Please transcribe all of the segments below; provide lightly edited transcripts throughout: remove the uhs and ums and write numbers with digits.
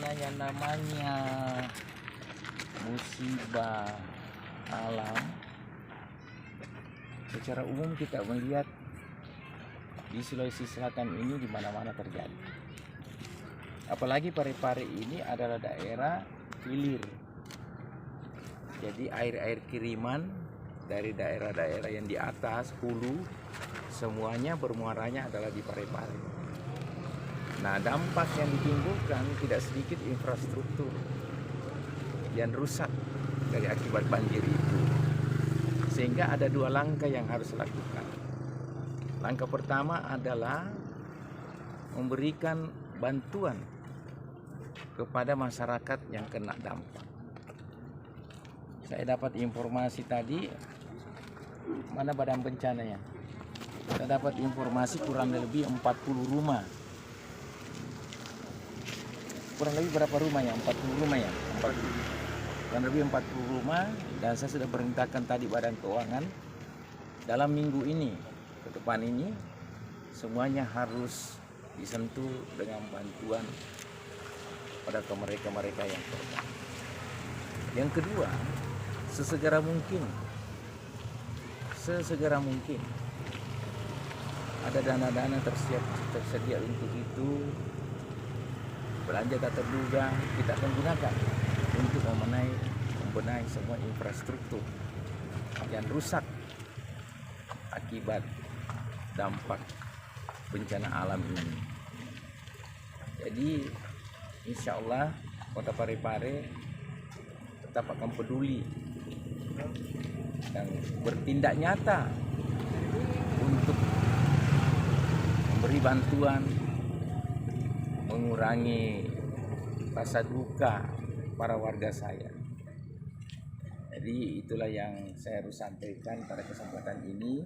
karena yang namanya musibah alam secara umum kita melihat di Sulawesi Selatan ini di mana-mana terjadi. Apalagi Parepare ini adalah daerah hilir. Jadi air-air kiriman dari daerah-daerah yang di atas hulu semuanya bermuaranya adalah di Parepare. Nah, dampak yang ditimbulkan tidak sedikit infrastruktur yang rusak dari akibat banjir itu. Sehingga ada dua langkah yang harus dilakukan. Langkah pertama adalah memberikan bantuan kepada masyarakat yang kena dampak. Saya dapat informasi tadi, mana badan bencananya? Saya dapat informasi kurang lebih 40 rumah. Kurang lebih berapa rumah ya? 40 rumah ya? 40. Kurang lebih 40 rumah, dan saya sudah perintahkan tadi Badan Keuangan dalam minggu ini ke depan ini semuanya harus disentuh dengan bantuan pada mereka-mereka yang korban. Yang kedua, sesegera mungkin ada dana-dana tersedia untuk itu. Belanja tak terduga kita akan gunakan untuk membenahi semua infrastruktur yang rusak akibat dampak bencana alam ini. Jadi insya Allah Kota Parepare tetap akan peduli dan bertindak nyata untuk memberi bantuan, mengurangi rasa duka para warga saya. Jadi itulah yang saya harus sampaikan pada kesempatan ini,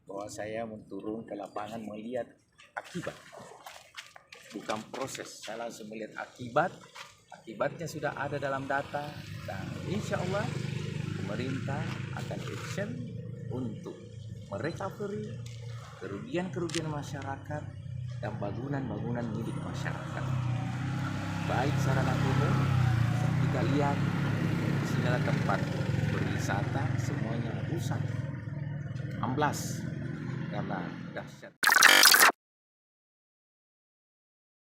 bahwa saya turun ke lapangan melihat akibat, bukan proses. Saya langsung melihat akibatnya sudah ada dalam data, dan insya Allah pemerintah akan action untuk merecovery kerugian masyarakat dan bangunan-bangunan milik masyarakat. Baik sarana umum, kita lihat di sini adalah tempat berwisata, semuanya rusak, amblas karena dahsyat.